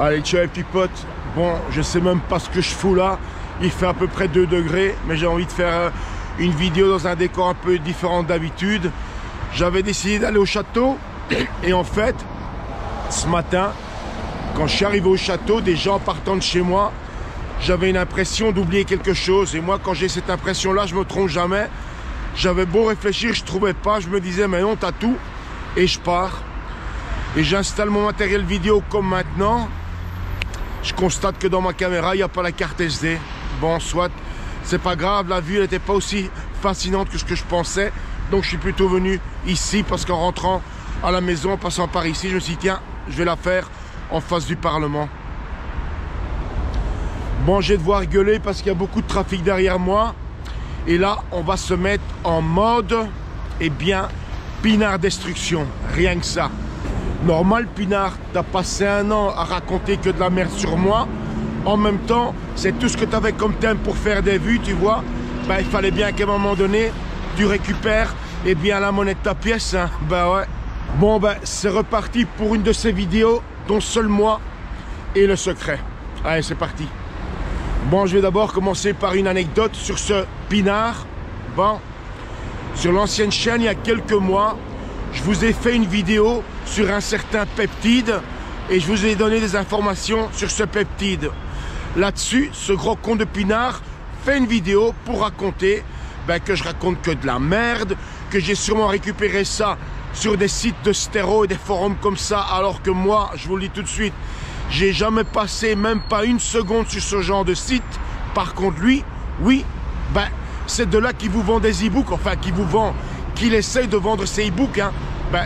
Allez, ciao les petits potes. Bon, je sais même pas ce que je fous là. Il fait à peu près 2 degrés, mais j'ai envie de faire une vidéo dans un décor un peu différent d'habitude. J'avais décidé d'aller au château. Et en fait, ce matin, quand je suis arrivé au château, des gens partant de chez moi, j'avais une impression d'oublier quelque chose. Et moi, quand j'ai cette impression-là, je me trompe jamais. J'avais beau réfléchir, je trouvais pas. Je me disais, mais non, t'as tout. Et je pars. Et j'installe mon matériel vidéo comme maintenant. Je constate que dans ma caméra, il n'y a pas la carte SD. Bon, soit, c'est pas grave. La vue n'était pas aussi fascinante que ce que je pensais. Donc, je suis plutôt venu ici parce qu'en rentrant à la maison, en passant par ici, je me suis dit, tiens, je vais la faire en face du Parlement. Bon, je vais devoir gueuler parce qu'il y a beaucoup de trafic derrière moi. Et là, on va se mettre en mode, eh bien, Pinard Destruction. Rien que ça. Normal, Pinard, t'as passé 1 an à raconter que de la merde sur moi. En même temps, c'est tout ce que t'avais comme thème pour faire des vues, tu vois. Ben, il fallait bien qu'à un moment donné, tu récupères, eh bien, la monnaie de ta pièce, hein. Ben ouais. Bon, ben, c'est reparti pour une de ces vidéos dont seul moi est le secret. Allez, c'est parti. Bon, je vais d'abord commencer par une anecdote sur ce Pinard. Bon, sur l'ancienne chaîne, il y a quelques mois, je vous ai fait une vidéo sur un certain peptide et je vous ai donné des informations sur ce peptide. Là-dessus, ce gros con de Pinard fait une vidéo pour raconter que je raconte que de la merde, que j'ai sûrement récupéré ça sur des sites de stéro et des forums comme ça, alors que moi, je vous le dis tout de suite, j'ai jamais passé même pas 1 seconde sur ce genre de site. Par contre, lui, oui, c'est de là qu'il vous vend des e-books, enfin, qu'il essaye de vendre ses e-books, hein.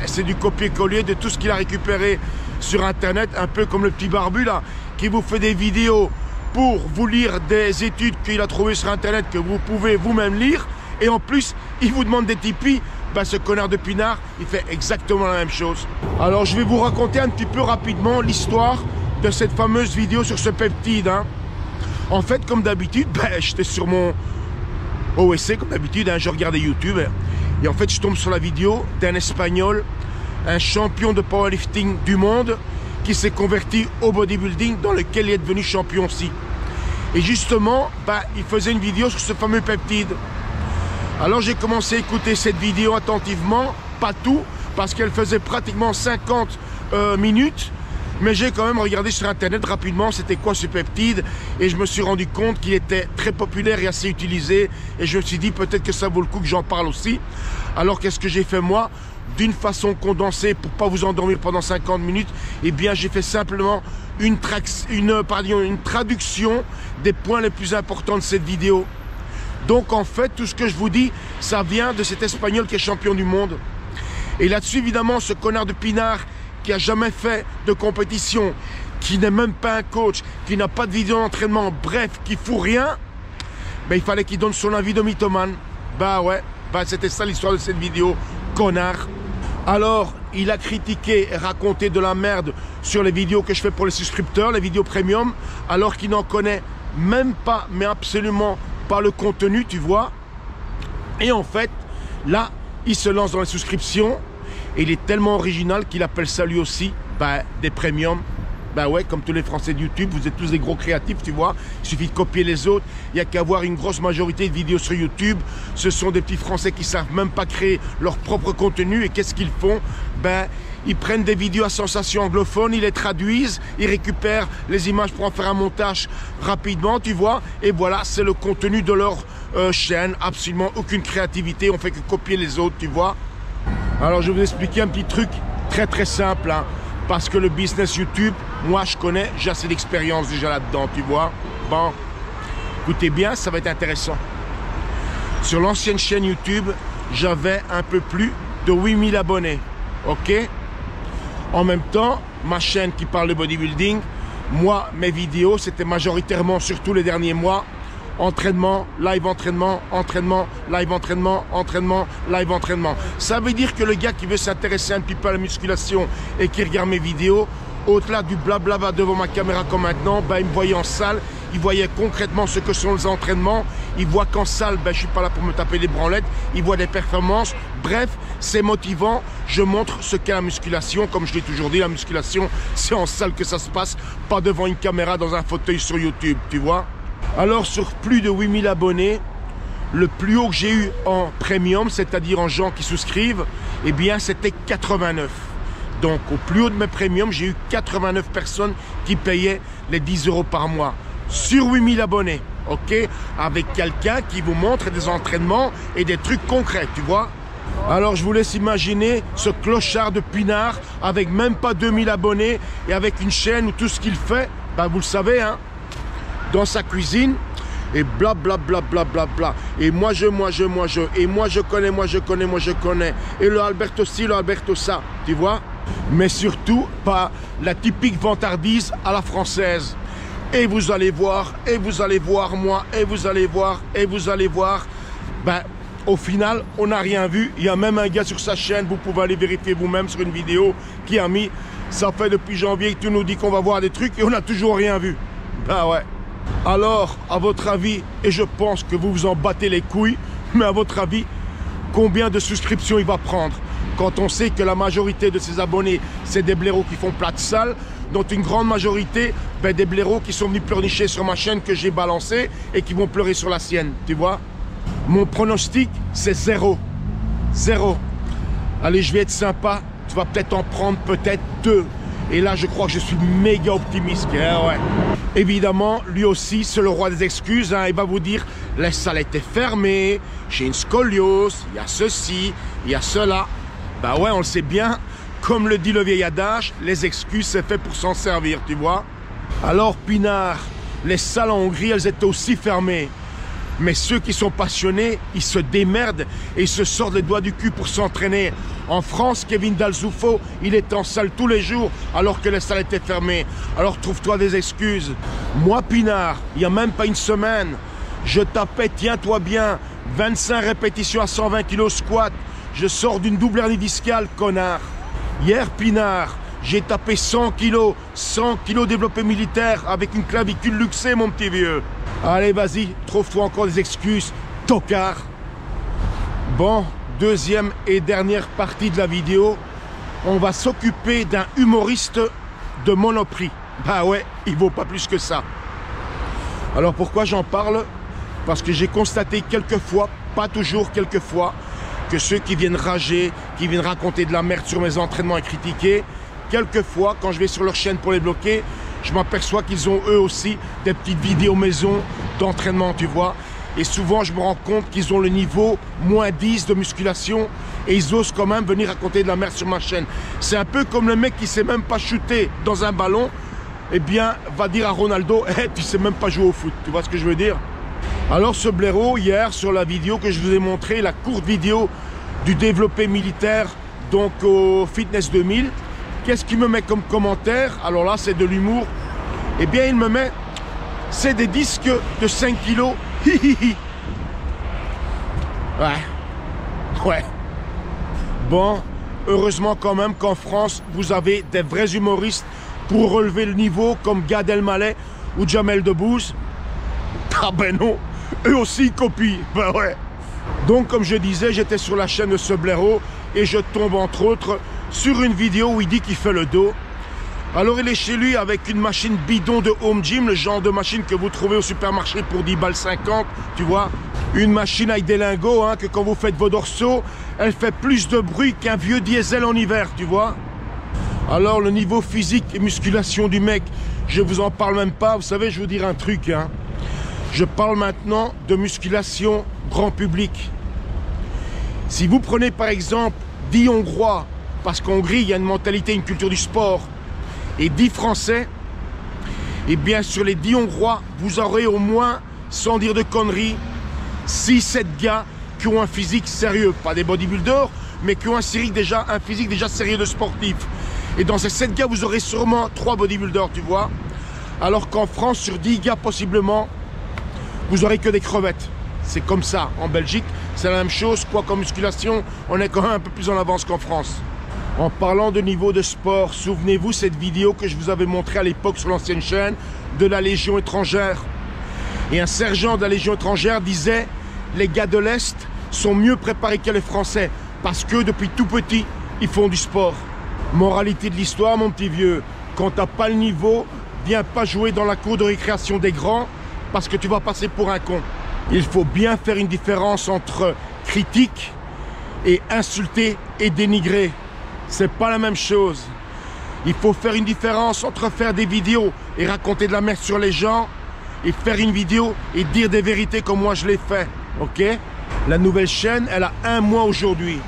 C'est du copier-coller de tout ce qu'il a récupéré sur Internet, un peu comme le petit barbu, là, qui vous fait des vidéos pour vous lire des études qu'il a trouvées sur Internet, que vous pouvez vous-même lire, et en plus, il vous demande des Tipeee. Ce connard de Pinard, il fait exactement la même chose. Alors, je vais vous raconter un petit peu rapidement l'histoire de cette fameuse vidéo sur ce peptide, hein. En fait, comme d'habitude, j'étais sur mon OSC, comme d'habitude, hein, je regardais YouTube, et en fait, je tombe sur la vidéo d'un Espagnol, un champion de powerlifting du monde, qui s'est converti au bodybuilding, dans lequel il est devenu champion aussi. Et justement, il faisait une vidéo sur ce fameux peptide. Alors j'ai commencé à écouter cette vidéo attentivement, pas tout, parce qu'elle faisait pratiquement 50 minutes, mais j'ai quand même regardé sur Internet rapidement c'était quoi ce peptide, et je me suis rendu compte qu'il était très populaire et assez utilisé, et je me suis dit peut-être que ça vaut le coup que j'en parle aussi. Alors qu'est-ce que j'ai fait moi? D'une façon condensée pour pas vous endormir pendant 50 minutes, eh bien j'ai fait simplement une traduction des points les plus importants de cette vidéo. Donc en fait, tout ce que je vous dis, ça vient de cet Espagnol qui est champion du monde. Et là-dessus, évidemment, ce connard de Pinard qui a jamais fait de compétition, qui n'est même pas un coach, qui n'a pas de vidéo d'entraînement, bref, qui fout rien, il fallait qu'il donne son avis de mythomane. C'était ça l'histoire de cette vidéo, connard. Alors, il a critiqué et raconté de la merde sur les vidéos que je fais pour les souscripteurs, les vidéos premium, alors qu'il n'en connaît même pas, mais absolument pas le contenu, tu vois. Et en fait, là, il se lance dans les souscriptions et il est tellement original qu'il appelle ça lui aussi des premiums. Comme tous les Français de YouTube, vous êtes tous des gros créatifs, tu vois. Il suffit de copier les autres. Il n'y a qu'à voir une grosse majorité de vidéos sur YouTube. Ce sont des petits Français qui ne savent même pas créer leur propre contenu. Et qu'est-ce qu'ils font? Ils prennent des vidéos à sensation anglophone, ils les traduisent, ils récupèrent les images pour en faire un montage rapidement, tu vois. Et voilà, c'est le contenu de leur chaîne. Absolument aucune créativité, on fait que copier les autres, tu vois. Alors, je vais vous expliquer un petit truc très très simple, hein. Parce que le business YouTube, moi je connais, j'ai assez d'expérience déjà là-dedans, tu vois. Bon, écoutez bien, ça va être intéressant. Sur l'ancienne chaîne YouTube, j'avais un peu plus de 8000 abonnés, ok? En même temps, ma chaîne qui parle de bodybuilding, moi, mes vidéos, c'était majoritairement, surtout les derniers mois, entraînement, live entraînement, entraînement, live entraînement, entraînement, live entraînement. Ça veut dire que le gars qui veut s'intéresser un petit peu à la musculation et qui regarde mes vidéos, au-delà du blablabla devant ma caméra comme maintenant, il me voyait en salle, ils voyaient concrètement ce que sont les entraînements, ils voient qu'en salle, ben, je suis pas là pour me taper des branlettes, ils voient des performances, bref, c'est motivant, je montre ce qu'est la musculation, comme je l'ai toujours dit, la musculation, c'est en salle que ça se passe, pas devant une caméra dans un fauteuil sur YouTube, tu vois. Alors sur plus de 8000 abonnés, le plus haut que j'ai eu en premium, c'est-à-dire en gens qui souscrivent, eh bien c'était 89. Donc au plus haut de mes premiums, j'ai eu 89 personnes qui payaient les 10 € par mois. Sur 8000 abonnés, ok? Avec quelqu'un qui vous montre des entraînements et des trucs concrets, tu vois? Alors je vous laisse imaginer ce clochard de Pinard avec même pas 2000 abonnés et avec une chaîne où tout ce qu'il fait, ben vous le savez, hein, dans sa cuisine, et bla bla bla bla bla bla. Et moi je, et moi je connais, et le Alberto ci, le Alberto ça, tu vois? Mais surtout pas la typique vantardise à la française. Et vous allez voir, moi, et vous allez voir, ben au final, on n'a rien vu. Il y a même un gars sur sa chaîne, vous pouvez aller vérifier vous-même sur une vidéo, qui a mis, ça fait depuis janvier que tu nous dis qu'on va voir des trucs et on n'a toujours rien vu. Ben ouais. Alors, à votre avis, et je pense que vous vous en battez les couilles, mais à votre avis, combien de souscriptions il va prendre? Quand on sait que la majorité de ses abonnés, c'est des blaireaux qui font plat de salle, dont une grande majorité, ben, des blaireaux qui sont venus pleurnicher sur ma chaîne que j'ai balancée et qui vont pleurer sur la sienne, tu vois? Mon pronostic, c'est 0. 0. Allez, je vais être sympa, tu vas peut-être en prendre peut-être 2. Et là, je crois que je suis méga optimiste. Ouais. Évidemment, lui aussi, c'est le roi des excuses. Hein. Il va vous dire, les salles étaient fermées, j'ai une scoliose, il y a ceci, il y a cela. Bah ouais, on le sait bien. Comme le dit le vieil adage, les excuses, c'est fait pour s'en servir, tu vois. Alors, Pinard, les salles en Hongrie, elles étaient aussi fermées. Mais ceux qui sont passionnés, ils se démerdent et ils se sortent les doigts du cul pour s'entraîner. En France, Kevin Dalzufo, il est en salle tous les jours alors que les salles étaient fermées. Alors trouve-toi des excuses. Moi, Pinard, il n'y a même pas une semaine, je tapais, tiens-toi bien, 25 répétitions à 120 kg squat. Je sors d'une double hernie discale, connard. Hier, Pinard, j'ai tapé 100 kg développé militaire avec une clavicule luxée, mon petit vieux. Allez, vas-y, trouve-toi encore des excuses, tocard. Bon, deuxième et dernière partie de la vidéo, on va s'occuper d'un humoriste de Monoprix. Bah ouais, il vaut pas plus que ça. Alors pourquoi j'en parle? Parce que j'ai constaté quelquefois, pas toujours quelquefois, que ceux qui viennent rager, qui viennent raconter de la merde sur mes entraînements et critiquer, quelquefois, quand je vais sur leur chaîne pour les bloquer, je m'aperçois qu'ils ont eux aussi des petites vidéos maison d'entraînement, tu vois. Et souvent, je me rends compte qu'ils ont le niveau moins 10 de musculation et ils osent quand même venir raconter de la merde sur ma chaîne. C'est un peu comme le mec qui sait même pas shooter dans un ballon, eh bien, va dire à Ronaldo, hey, tu sais même pas jouer au foot. Tu vois ce que je veux dire? Alors, ce blaireau, hier, sur la vidéo que je vous ai montré, la courte vidéo du développé militaire, donc au Fitness 2000, qu'est-ce qu'il me met comme commentaire? Alors là, c'est de l'humour. Eh bien, il me met, c'est des disques de 5 kilos. Ouais. Bon, heureusement quand même qu'en France, vous avez des vrais humoristes pour relever le niveau, comme Gad Elmaleh ou Jamel Debbouze. Ah ben non, eux aussi ils copient. Ben ouais. Donc, comme je disais, j'étais sur la chaîne de ce blaireau et je tombe entre autres sur une vidéo où il dit qu'il fait le dos. Alors il est chez lui avec une machine bidon de home gym, le genre de machine que vous trouvez au supermarché pour 10 balles 50, tu vois. Une machine avec des lingots, hein, que quand vous faites vos dorsaux, elle fait plus de bruit qu'un vieux diesel en hiver, tu vois. Alors le niveau physique et musculation du mec, je vous en parle même pas. Vous savez, je vais vous dire un truc, hein. Je parle maintenant de musculation grand public. Si vous prenez par exemple 10 Hongrois, parce qu'en Hongrie, il y a une mentalité, une culture du sport, et 10 Français, et bien sur les 10 Hongrois, vous aurez au moins, sans dire de conneries, 6-7 gars qui ont un physique sérieux. Pas des bodybuilders, mais qui ont un physique déjà sérieux de sportif. Et dans ces 7 gars, vous aurez sûrement 3 bodybuilders, tu vois. Alors qu'en France, sur 10 gars, possiblement, vous aurez que des crevettes. C'est comme ça. En Belgique, c'est la même chose. Quoi qu'en musculation, on est quand même un peu plus en avance qu'en France. En parlant de niveau de sport, souvenez-vous cette vidéo que je vous avais montrée à l'époque sur l'ancienne chaîne de la Légion étrangère. Et un sergent de la Légion étrangère disait « Les gars de l'Est sont mieux préparés que les Français parce que depuis tout petit, ils font du sport. » Moralité de l'histoire, mon petit vieux, quand t'as pas le niveau, viens pas jouer dans la cour de récréation des grands parce que tu vas passer pour un con. Il faut bien faire une différence entre critique et insulter et dénigrer. C'est pas la même chose. Il faut faire une différence entre faire des vidéos et raconter de la merde sur les gens et faire une vidéo et dire des vérités comme moi je l'ai fait, ok? La nouvelle chaîne, elle a 1 mois aujourd'hui.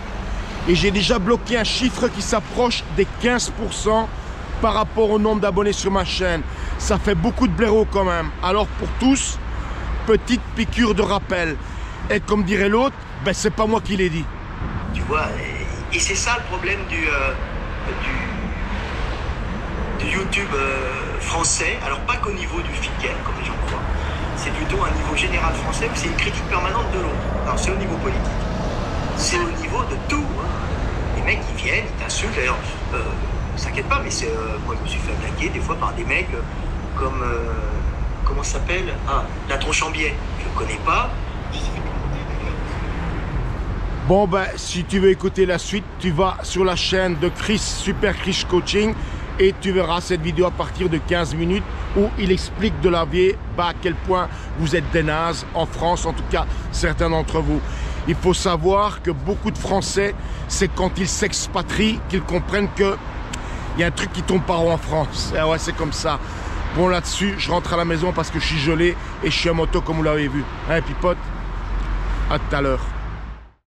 Et j'ai déjà bloqué un chiffre qui s'approche des 15% par rapport au nombre d'abonnés sur ma chaîne. Ça fait beaucoup de blaireaux quand même. Alors pour tous, petite piqûre de rappel. Et comme dirait l'autre, ben c'est pas moi qui l'ai dit. Tu vois, et c'est ça le problème du YouTube français. Alors pas qu'au niveau du feed game, comme les gens croient. C'est plutôt un niveau général français où c'est une critique permanente de l'autre. Alors c'est au niveau politique. C'est au niveau de tout. Hein. Les mecs, ils viennent, ils t'insultent. D'ailleurs, s'inquiète pas, mais moi je me suis fait attaquer des fois par des mecs comme... comment ça s'appelle? Ah, la tronche en biais. Je ne connais pas. Bon ben, si tu veux écouter la suite, tu vas sur la chaîne de Chris, Super Chris Coaching, et tu verras cette vidéo à partir de 15 minutes où il explique de la vie à quel point vous êtes des nazes en France, en tout cas certains d'entre vous. Il faut savoir que beaucoup de Français, c'est quand ils s'expatrient qu'ils comprennent qu'il y a un truc qui tombe par en France. Et ouais, c'est comme ça. Bon, là-dessus, je rentre à la maison parce que je suis gelé et je suis en moto comme vous l'avez vu. Hein, pipote? À tout à l'heure.